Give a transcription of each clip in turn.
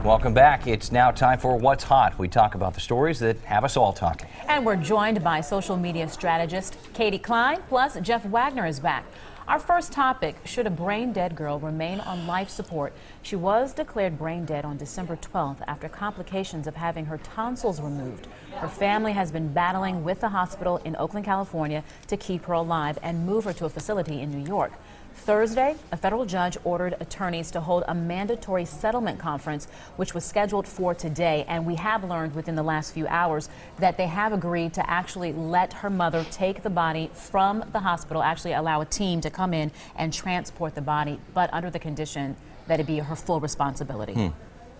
Welcome back. It's now time for What's Hot. We talk about the stories that have us all talking. And we're joined by social media strategist Katie Klein, plus Jeff Wagner is back. Our first topic, should a brain-dead girl remain on life support? She was declared brain-dead on December 12th after complications of having her tonsils removed. Her family has been battling with the hospital in Oakland, California to keep her alive and move her to a facility in New York. Thursday, a federal judge ordered attorneys to hold a mandatory settlement conference, which was scheduled for today. And we have learned within the last few hours that they have agreed to actually let her mother take the body from the hospital, actually allow a team to come in and transport the body, but under the condition that it be her full responsibility.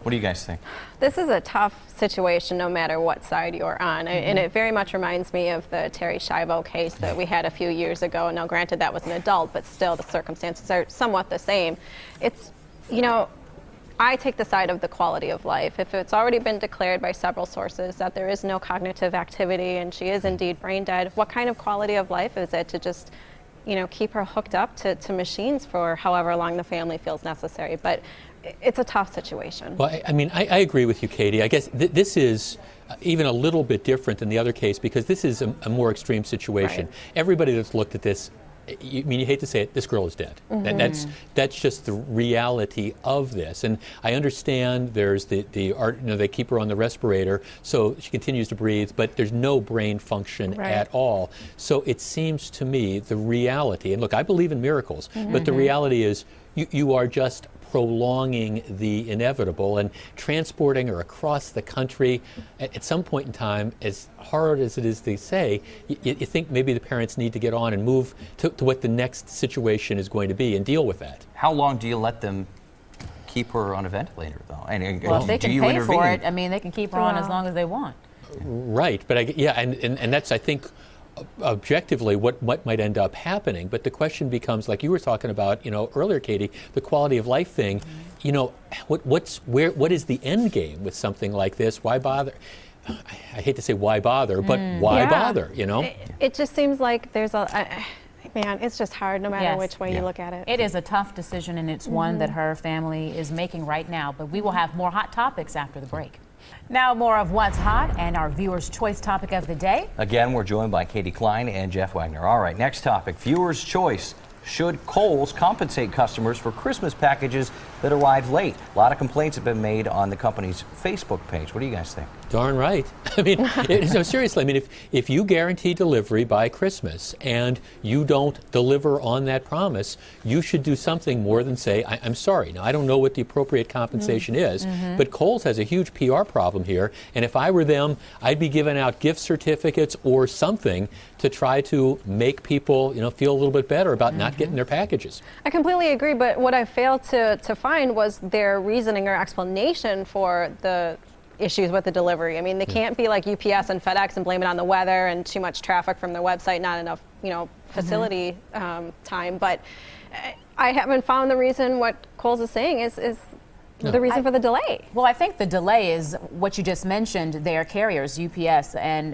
What do you guys think? This is a tough situation no matter what side you're on. And it very much reminds me of the Terry Schiavo case that we had a few years ago. Now, granted, that was an adult, but still the circumstances are somewhat the same. It's, you know, I take the side of the quality of life. If it's already been declared by several sources that there is no cognitive activity and she is indeed brain dead, what kind of quality of life is it to just, you know, keep her hooked up to machines for however long the family feels necessary? But it's a tough situation. Well, I mean, I agree with you, Katie. I guess this is even a little bit different than the other case because this is a more extreme situation. Right. Everybody that's looked at this, I mean, you hate to say it, this girl is dead. That's just the reality of this. And I understand there's the art, you know, they keep her on the respirator, so she continues to breathe, but there's no brain function at all. So it seems to me the reality, and look, I believe in miracles, but the reality is you are just prolonging the inevitable and transporting her across the country. At some point in time, as hard as it is to say, you think maybe the parents need to get on and move to what the next situation is going to be and deal with that. How long do you let them keep her on a ventilator, though? And well, if they can pay for it, I mean, they can keep her on as long as they want. Right, but and that's, I think, objectively what might end up happening. But the question becomes, like you were talking about, you know, earlier, Katie, the quality of life thing. You know, what is the end game with something like this? Why bother? I hate to say why bother, but why bother? You know, it just seems like there's man, it's just hard no matter which way you look at it. It is a tough decision, and it's one that her family is making right now. But we will have more hot topics after the break. Now more of What's Hot and our viewer's choice topic of the day. Again, we're joined by Katie Klein and Jeff Wagner. All right, next topic, viewer's choice. Should Kohl's compensate customers for Christmas packages that arrive late? A lot of complaints have been made on the company's Facebook page. What do you guys think? Darn right. I mean, no, seriously, I mean, if you guarantee delivery by Christmas and you don't deliver on that promise, you should do something more than say, I'm sorry. Now, I don't know what the appropriate compensation is, but Kohl's has a huge PR problem here, and if I were them, I'd be giving out gift certificates or something to try to make people, you know, feel a little bit better about not getting their packages. I completely agree, but what I failed to find was their reasoning or explanation for the issues with the delivery. I mean, they can't be like UPS and FedEx and blame it on the weather and too much traffic from their website, not enough, you know, facility time. But I haven't found the reason what Kohl's is saying is the reason for the delay. Well, I think the delay is what you just mentioned. Their carriers, UPS and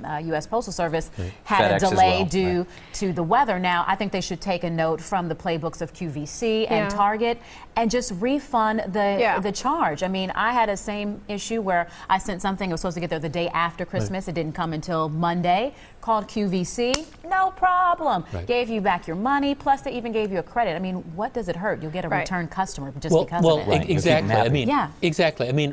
the U.S. Postal Service, had FedEx a delay as well, due to the weather. Now, I think they should take a note from the playbooks of QVC and Target and just refund the charge. I mean, I had a same issue where I sent something, it was supposed to get there the day after Christmas. It didn't come until Monday. Called QVC, no problem. Gave you back your money, plus they even gave you a credit. I mean, what does it hurt? You'll get a return customer just because of it. Exactly. I mean, exactly. I mean,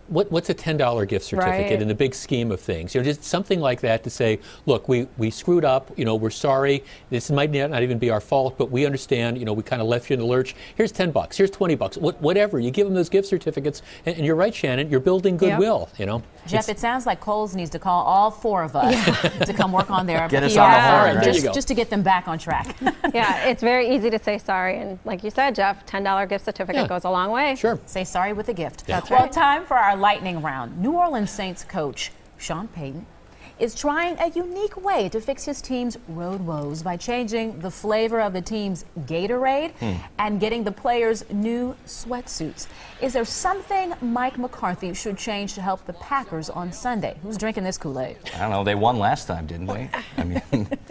what's a $10 gift certificate in the big scheme of things? You know, just something like that to say, look, we screwed up. You know, we're sorry. This might not even be our fault, but we understand. You know, we kind of left you in the lurch. Here's $10. Here's $20. Whatever. You give them those gift certificates, and you're right, Shannon. You're building goodwill. You know, Jeff. It sounds like Kohl's needs to call all four of us to come work on their get PR us on the horn, right? just to get them back on track. Yeah, it's very easy to say sorry, and like you said, Jeff, $10 gift certificate goes a long way. Sure. Say sorry with a gift. That's right. Well, time for our lightning round. New Orleans Saints coach Sean Payton, is trying a unique way to fix his team's road woes by changing the flavor of the team's Gatorade and getting the players new sweatsuits. Is there something Mike McCarthy should change to help the Packers on Sunday? Who's drinking this Kool-Aid? I don't know. They won last time, didn't they? I mean,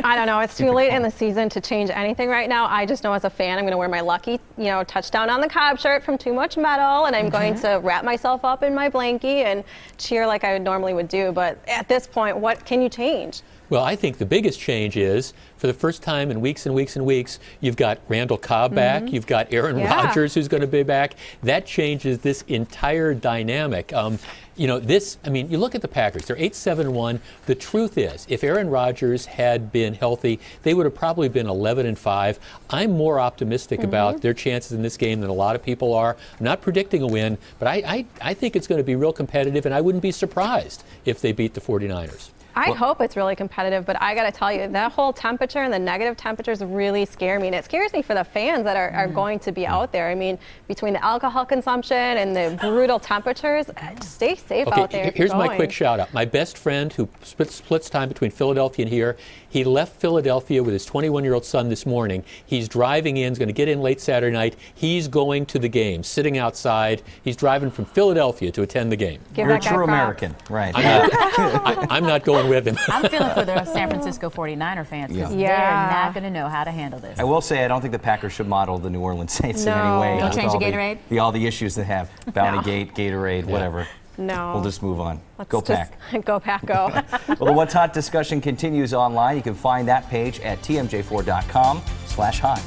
I don't know. It's too late in the season to change anything right now. I just know as a fan, I'm going to wear my lucky, touchdown on the Cobb shirt from Too Much Metal, and I'm going to wrap myself up in my blankie and cheer like I normally would do. But at this point, what can you change? Well, I think the biggest change is, for the first time in weeks and weeks and weeks, you've got Randall Cobb back, you've got Aaron Rodgers who's going to be back. That changes this entire dynamic. You look at the Packers, they're 8-7-1. The truth is, if Aaron Rodgers had been healthy, they would have probably been 11-5. I'm more optimistic about their chances in this game than a lot of people are. I'm not predicting a win, but I think it's going to be real competitive, and I wouldn't be surprised if they beat the 49ers. I hope it's really competitive, but I got to tell you, that whole temperature and the negative temperatures really scare me. And it scares me for the fans that are going to be out there. I mean, between the alcohol consumption and the brutal temperatures, stay safe out there. Here's my quick shout out. My best friend who splits time between Philadelphia and here, he left Philadelphia with his 21-year-old son this morning. He's driving in, he's going to get in late Saturday night. He's going to the game, sitting outside. He's driving from Philadelphia to attend the game. Give you're a that guy true props. American, right? I'm not going with him. I'm feeling for the San Francisco 49er fans because they're not going to know how to handle this. I will say I don't think the Packers should model the New Orleans Saints in any way. Don't change the Gatorade? All the issues they have. Bountygate, Gatorade, whatever. No. We'll just move on. Go Pack. Go Pack, go. Well, the What's Hot discussion continues online. You can find that page at tmj4.com/hot.